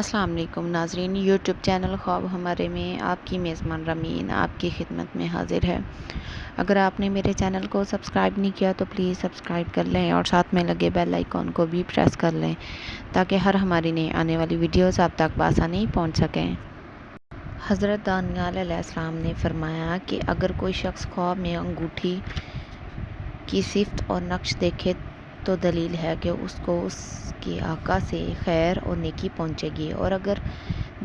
السلام علیکم ناظرین، یوٹیوب چینل خواب ہمارے میں آپ کی میزبان رمین آپ کی خدمت میں حاضر ہے۔ اگر آپ نے میرے چینل کو سبسکرائب نہیں کیا تو پلیز سبسکرائب کر لیں اور ساتھ میں لگے بیل آئیکن کو بھی پریس کر لیں تاکہ ہر ہماری نئی آنے والی ویڈیوز آپ تک بآسانی پہنچ سکیں۔ حضرت دانیال علیہ السلام نے فرمایا کہ اگر کوئی شخص خواب میں انگوٹھی کی صفت اور نقش دیکھے تو دلیل ہے کہ اس کو اس کے آقا سے خیر اور نیکی پہنچے گی، اور اگر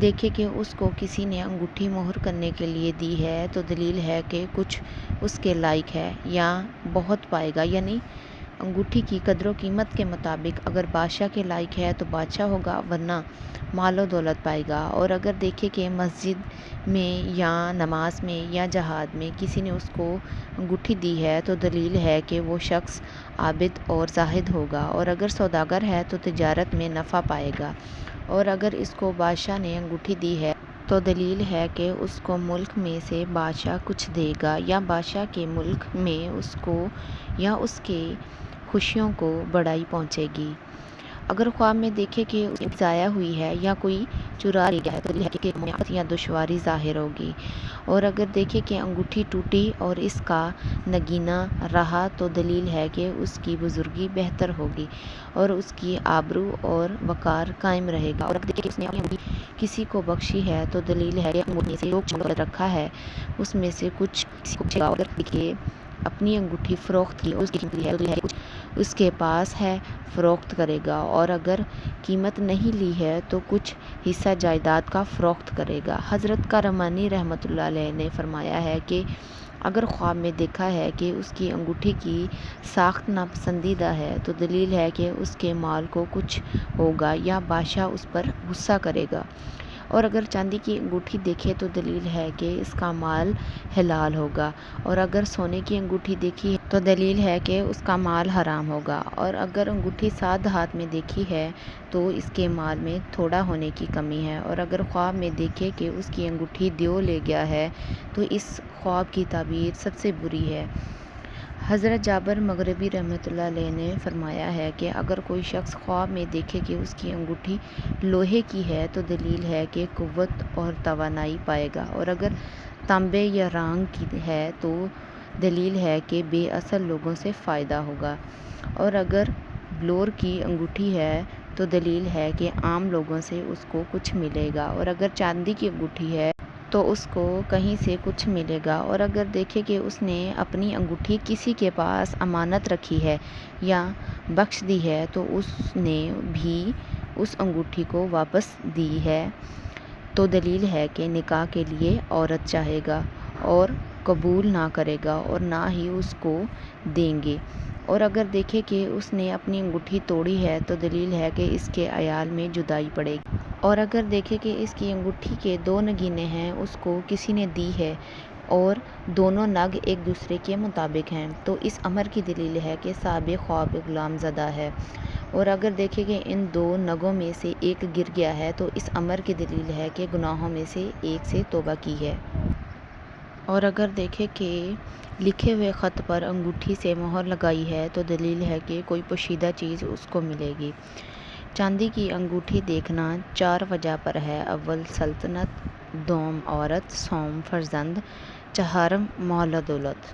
دیکھے کہ اس کو کسی نے انگوٹھی مہر کرنے کے لیے دی ہے تو دلیل ہے کہ کچھ اس کے لائق ہے یا بہت پائے گا، یعنی انگوٹھی کی قدر و قیمت کے مطابق اگر بادشاہ کے لائق ہے تو بادشاہ ہوگا، ورنہ مال و دولت پائے گا۔ اور اگر دیکھے کہ مسجد میں یا نماز میں یا جہاد میں کسی نے اس کو انگوٹھی دی ہے تو دلیل ہے کہ وہ شخص عابد اور زاہد ہوگا، اور اگر سوداگر ہے تو تجارت میں نفع پائے گا، اور اگر اس کو بادشاہ نے انگوٹھی دی ہے تو دلیل ہے کہ اس کو ملک میں سے بادشاہ کچھ دے گا، یا بادشاہ کے ملک میں اس کو یا اس کے خوشیوں کو بڑائی پہنچے گی۔ اگر خواب میں دیکھے کہ اس کی ضائع ہوئی ہے یا کوئی چرا لے گیا ہے تو دلیل ہے کہ معافت یا دشواری ظاہر ہوگی، اور اگر دیکھے کہ انگوٹھی ٹوٹی اور اس کا نگینہ رہا تو دلیل ہے کہ اس کی بزرگی بہتر ہوگی اور اس کی آبرو اور وقار قائم رہے گا، اور اگر دیکھے کہ اس نے اپنی انگوٹھی کسی کو بخشی ہے تو دلیل ہے کہ انگوٹھی میں سے جو رکھا ہے اس میں سے کچھ کسی کو بخشے گا، اور اگر دیکھے اپنی انگوٹھی فروخت کی اور اس کی قیمت ہے تو دلیل ہے کہ کچھ اس کے پاس ہے فروخت کرے گا، اور اگر قیمت نہیں لی ہے تو کچھ حصہ جائیداد کا فروخت کرے گا۔ حضرت کرمانی رحمۃ اللہ علیہ نے فرمایا ہے کہ اگر خواب میں دیکھا ہے کہ اس کی انگوٹھی کی ساخت ناپسندیدہ ہے تو دلیل ہے کہ اس کے مال کو کچھ ہوگا یا بادشاہ اس پر غصہ کرے گا، اور اگر چاندی کی انگوٹھی دیکھے تو دلیل ہے کہ اس کا مال حلال ہوگا، اور اگر سونے کی انگوٹھی دیکھی ہے تو دلیل ہے کہ اس کا مال حرام ہوگا، اور اگر انگوٹھی سات ہاتھ میں دیکھی ہے تو اس کے مال میں تھوڑا ہونے کی کمی ہے، اور اگر خواب میں دیکھے کہ اس کی انگوٹھی دیو لے گیا ہے تو اس خواب کی تعبیر سب سے بری ہے۔ حضرت جابر مغربی رحمۃ اللہ علیہ نے فرمایا ہے کہ اگر کوئی شخص خواب میں دیکھے کہ اس کی انگوٹھی لوہے کی ہے تو دلیل ہے کہ قوت اور توانائی پائے گا، اور اگر تانبے یا رانگ کی ہے تو دلیل ہے کہ بے اصل لوگوں سے فائدہ ہوگا، اور اگر بلور کی انگوٹھی ہے تو دلیل ہے کہ عام لوگوں سے اس کو کچھ ملے گا، اور اگر چاندی کی انگوٹھی ہے تو اس کو کہیں سے کچھ ملے گا، اور اگر دیکھے کہ اس نے اپنی انگوٹھی کسی کے پاس امانت رکھی ہے یا بخش دی ہے تو اس نے بھی اس انگوٹھی کو واپس دی ہے تو دلیل ہے کہ نکاح کے لیے عورت چاہے گا اور قبول نہ کرے گا اور نہ ہی اس کو دیں گے، اور اگر دیکھے کہ اس نے اپنی انگوٹھی توڑی ہے تو دلیل ہے کہ اس کے عیال میں جدائی پڑے گی، اور اگر دیکھے کہ اس کی انگوٹھی کے دو نگینے ہیں، اس کو کسی نے دی ہے اور دونوں نگ ایک دوسرے کے مطابق ہیں تو اس امر کی دلیل ہے کہ صاحب خواب غلام زدہ ہے، اور اگر دیکھے کہ ان دو نگوں میں سے ایک گر گیا ہے تو اس امر کی دلیل ہے کہ گناہوں میں سے ایک سے توبہ کی ہے، اور اگر دیکھے کہ لکھے ہوئے خط پر انگوٹھی سے مہر لگائی ہے تو دلیل ہے کہ کوئی پوشیدہ چیز اس کو ملے گی۔ چاندی کی انگوٹھی دیکھنا چار وجہ پر ہے: اول سلطنت، دوم عورت، سوم فرزند، چہارم مال و دولت۔